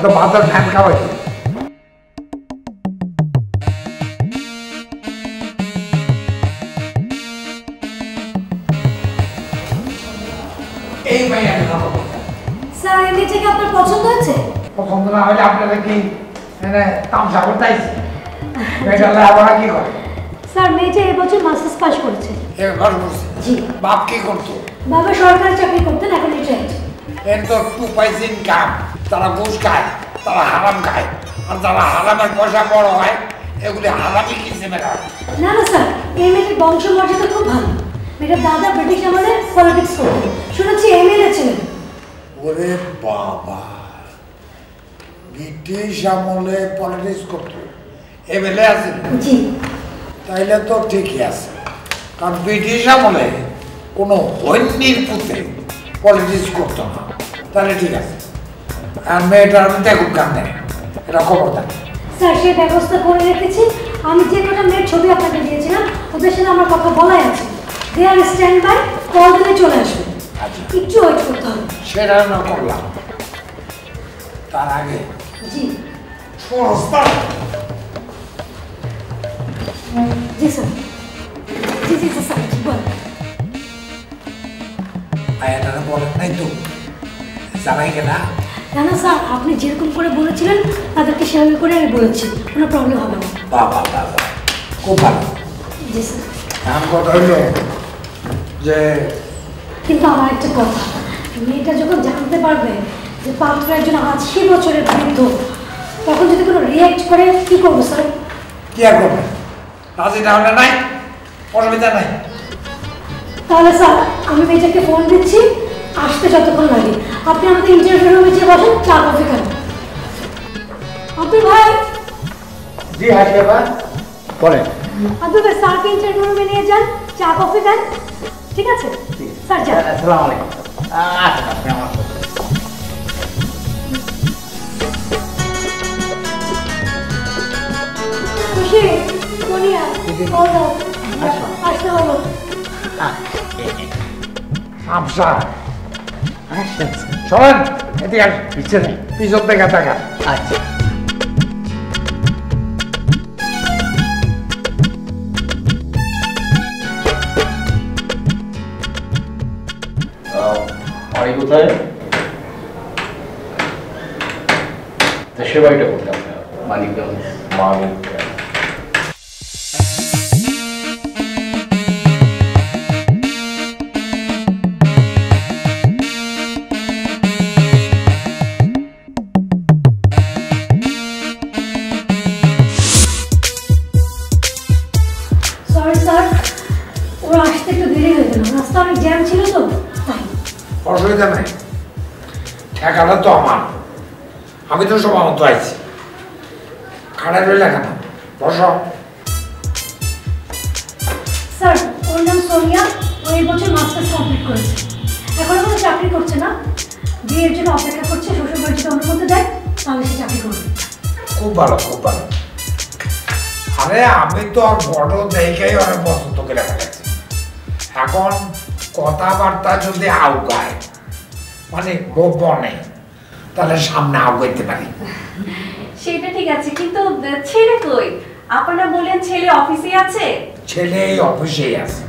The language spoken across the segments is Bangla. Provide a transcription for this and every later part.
তো ভাতের ফ্যান খাওয়াই এই ভাইয়া স্যার এই মেয়েটাকে আপনার পছন্দ হয়েছে? পছন্দ না হলে আপনারা কি মানে তামসা করতেছি মেয়েটা আবার কি করে? স্যার মেয়েটা এবছর মাস্টার্স পাস করেছে। এবার বলছি জি। বাপ কি করতো? বাবা সরকারি চাকরি করতেন, এখন রিটায়ার্ড। এর তো টু পয়সা ইনকাম, তারা ঘুষ খায়, তারা হারাম খায়, আর যারা হারামের পয়সা বড় হয় এগুলি হারামই কিনছে মেয়েরা। না না স্যার, এই মেয়েটির বংশ মর্যাদা খুব ভালো। মেয়েটার দাদা ব্রিটিশ আমলে পলিটিক্স করতেন, শুনেছি এমএলএ ছিলেন। ওরে বাবা, ব্রিটিশ আমলে পলিটিক্স করতো, এমএলএ আছে? জি। তাইলে তো ঠিকই আছে, কারণ ব্রিটিশ আমলে কোনো হন্যির পুঁতে পলিটিক্স করতো না। তাহলে ঠিক আছে। আর মেয়েটার আমি দেখুন কানে, এটা খবর দেন। স্যার সে ব্যবস্থা করে রেখেছি। আমি যে কটা মেয়ের ছবি আপনাকে দিয়েছিলাম ওদের সাথে আমার কথা বলাই আছে। দে আর স্ট্যান্ড বাই, কল দিলে চলে আসবে। একটু ওয়েট করতে হবে। সেটা না করলাম, তার আগে জি সস্তা। জি স্যার, জি জি স্যার বল। আয়াটারা বলেন নাই তো জানাই গেলা? না না স্যার, আপনি যেরকম করে বলেছিলেন তাদেরকে সেভাবে করে আমি বলেছি, কোনো প্রবলেম হবে না। বাবা বাবা, খুব ভালো। জি স্যার। আমার কথা হইল যে কিন্তু আমার একটা কথা, মেয়েটা যখন জানতে পারবে যে পাত্র একজন 80 বছরের বৃদ্ধ, তখন যদি কোনো রিয়াক্ট করে কি করবো স্যার? কি আর করবে? রাজি না হলে নাই, অসুবিধা নাই। তাহলে স্যার আমি মেয়েটাকে ফোন দিচ্ছি, আসতে যতক্ষণ লাগে আপনি আমাদের ইন্টারভিউ রুমে যেয়ে বসেন, চা কফি খান। আব্দুল ভাই। জি হ্যাঁ বাবা বলেন। আব্দুল ভাই স্যারকে ইন্টারভিউ রুমে নিয়ে যান, চা কফি দেন, ঠিক আছে স্যার? যান। আসসালামু আলাইকুম। আচ্ছা আপনি আমার খুশি সোনিয়া কল দাও, আসতে হলো। আমসা শোনেন, এদিকে আস, পিছনে পিছন থেকে দেখা। আচ্ছা বাড়ি কোথায়? দেশের বাড়িটা কোথায়? মানিকগঞ্জ। মানিকগঞ্জ। অসুবিধা নাই, ঠেকাটা তো আমার, আমি তো সব মতো আইছি। খাড়া রইলা কেন? বস। স্যার ওর নাম সোনিয়া, ও এই বছর মাস্টার্স কমপ্লিট করেছে, এখন কোনো চাকরি করছে না, বিয়ের জন্য অপেক্ষা করছে। শ্বশুরবাড়ি যদি অনুমতি দেয় তাহলে সে চাকরি করবে। খুব ভালো, খুব ভালো। আরে আমি তো আর বড় দেখেই অনেক পছন্দ করে ফেলেছি। এখন কথাবার্তা যদি আউগায়, মানে গোপনে, তাহলে সামনে আউগাইতে পারি। সেটা ঠিক আছে, কিন্তু ছেলে কই? আপনারা বললেন ছেলে অফিসে আছে। ছেলে এই অফিসেই আছে,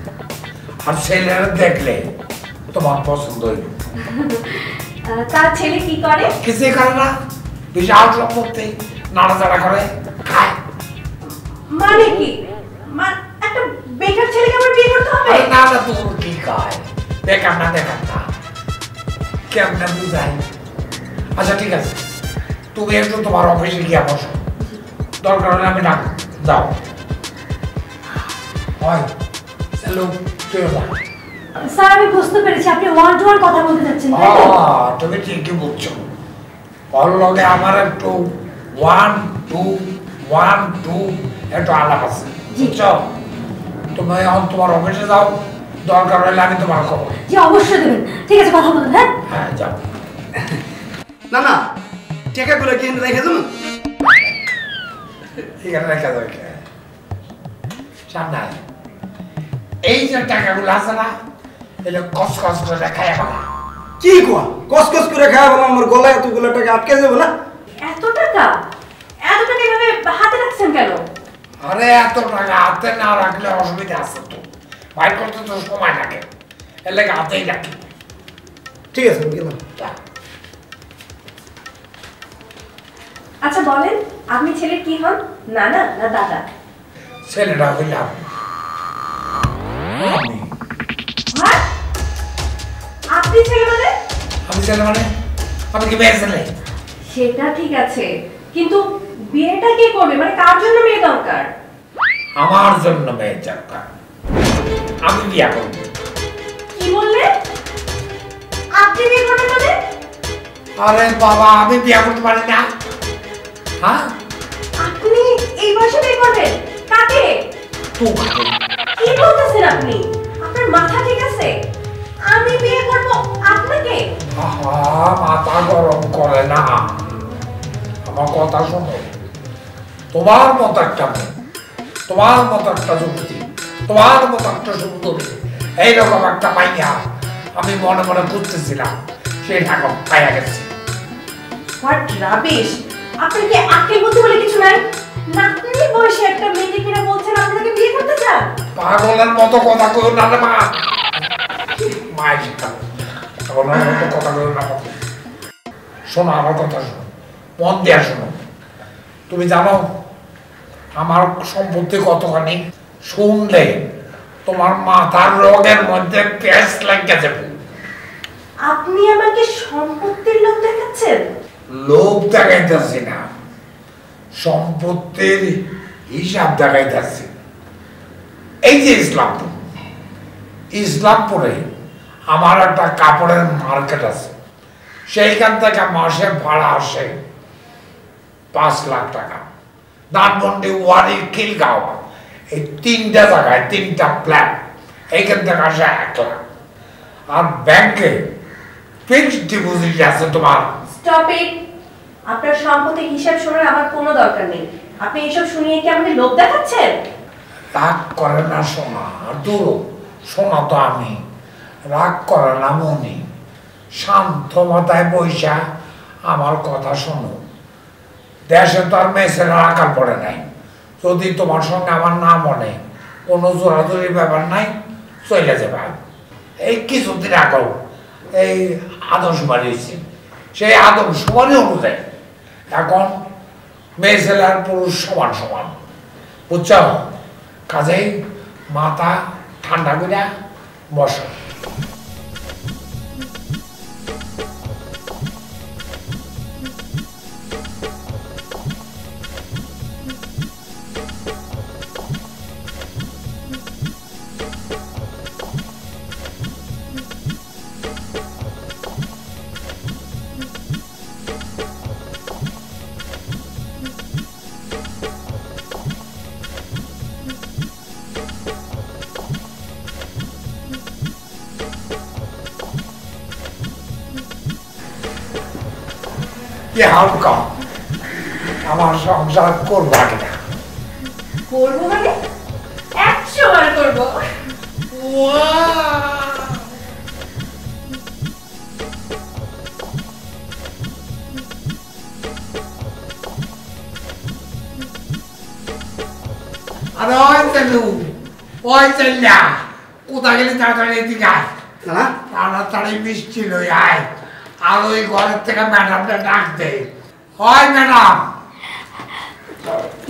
আর ছেলেরা দেখলে তোমার পছন্দ হইল। তার ছেলে কি করে? কিছুই করে না, বিশাল সম্পত্তি, নাড়াচাড়া করে খায়। মানে কি? একটা বেকার ছেলেকে আমার বিয়ে করতে হবে? না না, তুমি কি খায়? বেকার না, বেকার না, কেমনে বুঝাই? আচ্ছা ঠিক আছে, তুমি একটু তোমার অফিসে গিয়ে বসো, দরকার হলে আমি ডাক যাও। হয় হ্যালো, তুই যা। স্যার আমি বুঝতে পেরেছি আপনি 1 to 1 কথা বলতে চাচ্ছেন। তুমি ঠিকই বুঝছো, ওর লগে আমার একটু 1 2 1 2 একটু আলাপ আছে, বুঝছো? তুমি এখন তোমার অফিসে যাও, দরকার হলে আমি তোমার খবর। জি অবশ্যই দেবেন, ঠিক আছে কথা বলুন। হ্যাঁ হ্যাঁ যাও। না না, টাকাগুলো কি রেখে দেবো? এখানে রেখে দেবে সামনে। এই যে টাকাগুলো আছে না, এগুলো কস কস করে খাই আমার। কি কোয়া? কস কস করে খাওয়া বলো, আমার গলায় এতগুলো টাকা আটকে যাবে না? এত টাকা? এত টাকা এভাবে হাতে রাখছেন কেন? আরে এত টাকা হাতে না রাখলে অসুবিধা আছে তো, বাইর করতে তো সময় লাগে, এর লেগে হাতেই রাখি। ঠিক আছে আমি গেলাম। আচ্ছা বলেন, আপনি ছেলের কি হন? নানা না দাদা? ছেলেটা হইলাম আমি। What? আপনি ছেলে মানে? আমি ছেলে মানে আমি কি মেয়ে ছেলে? সেটা ঠিক আছে, কিন্তু বিয়েটা কে করবে? মানে কার জন্য মেয়ে দরকার? আমার জন্য মেয়ে দরকার, আমি বিয়া করব। কি বললে? আপনি বিয়ে করবেন মানে? আরে বাবা, আমি বিয়া করতে পারি না। হ্যাঁ, আপনি এই বয়সে বিয়ে করবেন? কাকে? তোমাকে। কি বলতেছেন আপনি? আপনার মাথা ঠিক আছে? আমি বিয়ে করব আপনাকে? আহা, মাথা গরম করে না, আমার কথা শোনো। তোমার মতো একটা মেয়ে, তোমার মতো একটা যুবতী, তোমার মতো একটা সুন্দরী, এইরকম একটা মাইয়া আমি মনে মনে খুঁজতেছিলাম, সেটা এখন পাইয়া গেছি। What rubbish! আপনার কি আকেল বুদ্ধি বলে কিছু নাই? নাতনি বয়সে একটা মেয়েকে কিনা বলছেন আপনাকে বিয়ে করতে চান? পাগলের মতো কথা কইও না রে মা, মায়ের শিক্ষা। পাগলের মতো কথা কইও না। শোনো আমার কথা, শোনো, মন দিয়া শোনো। তুমি জানো আমার সম্পত্তি কতখানি? শুনলে তোমার মাথার রোগের মধ্যে পেঁচ লাগিয়ে যাবে। আপনি আমাকে সম্পত্তির লোভ দেখাচ্ছেন? লোভ দেখাইতেছি না, সম্পত্তির হিসাব দেখাইতেছি। এই যে ইসলামপুর, ইসলামপুরে আমার একটা কাপড়ের মার্কেট আছে, সেইখান থেকে মাসে ভাড়া আসে 5 লাখ টাকা। ধানমন্ডি, ওয়ারি, খিলগাঁও, এই 3টা জায়গায় 3টা ফ্ল্যাট, এইখান থেকে আসে 1 লাখ। আর ব্যাংকে ফিক্সড ডিপোজিট আছে তোমার। Stop it! আপনার সম্পত্তির হিসাব শোনার আমার কোনো দরকার নেই। আপনি এসব শুনিয়ে কি আমাকে লোভ দেখাচ্ছেন? রাগ করে না সোনা, দূর সোনা তো আমি, রাগ করে না মনি। শান্ত মাথায় বৈশা আমার কথা শোনো। দেশে তো আর মেসের আকাল পড়ে নাই, যদি তোমার সঙ্গে আমার না মনে, কোনো জোরাজোরি ব্যাপার নাই, চলে যাবে। এই কিছুদিন আগেও এই আদর্শ বাড়িয়েছি, সেই আদর্শ বাড়ি অনুযায়ী এখন মেয়ে ছেলে আর পুরুষ সমান সমান, বুঝছ? কাজেই মাথা ঠান্ডা করে বসো। কি হাল কম, আমার সংসার করবা কিনা? করবো মানে 100 বার করবো। আরে ওই চালু, ওই চাল্লা, কোথা গেলে তাড়াতাড়ি এদিকে আয়। না তাড়াতাড়ি মিষ্টি লই আয়, আর ওই ঘরের থেকে ম্যাডামটা ডাক দে। হয় ম্যাডাম।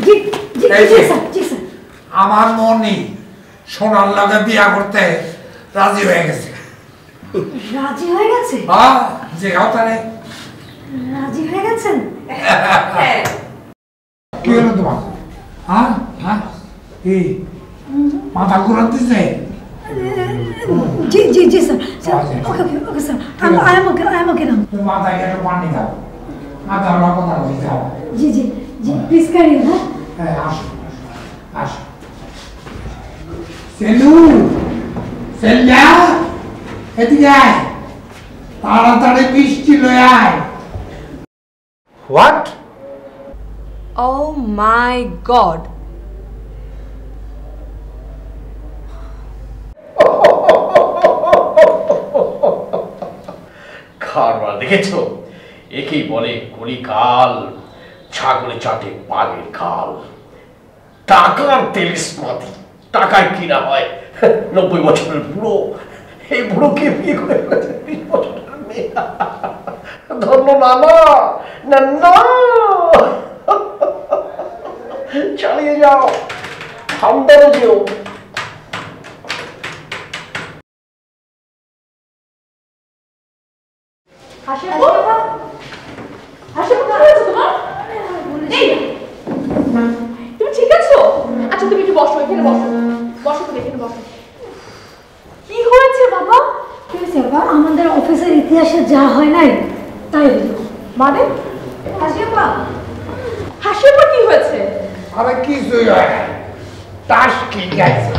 জি জি এই জি যে। স্যার, জি স্যার। আমার মনি সোনার লগে বিয়া করতে রাজি হয়ে গেছে। রাজি হয়ে গেছে? হ্যাঁ, যে কথা নেই। রাজি হয়ে গেছেন? হ্যাঁ। কি হলো তোমার? হ্যাঁ হ্যাঁ, কি মাথা ঘুরান দিছে? জি জি জি স্যার, স্যার আচ্ছা। ওকে ওকে ওকে স্যার, আই এম ওকে নাও। তুমি মাথায় একটু পানি দাও, মাথা ওরা কথা বলতে হবে। জি জি জি, প্লিজ ক্যারি। হ্যাঁ হ্যাঁ, আসো আসো। সেলু, সেল্লা, এদিকে আয়, তাড়াতাড়ি মিষ্টি লই আয়। হোয়াট? Oh my god. খাবার দেখেছো, একেই বলে কলিকাল, ছাগলে চাটে পাগের খাল, টাকার তেলিসমাতি, টাকায় কিনা হয় 90 বছরের বুড়ো। এই বুড়োকে বিয়ে করে ফেলেছে 20 বছরের মেয়ে। ধন্য নানা, নান্না, চালিয়ে যাও, হামদারে যেও। হাসিবু, হাসিবু কি হয়েছে তোমার? এই, তুমি ঠিক আছো? আচ্ছা তুমি একটু বসো, এখানে বসো, বসো তুমি এখানে বসো। কি হয়েছে বাবা? কি হয়েছে বাবা? আমাদের অফিসের ইতিহাসে যা হয় নাই তাই হলো। মানে হাসিবু, হাসিবু কি হয়েছে? আরে কিছুই হয় না, তাস কি গেছে।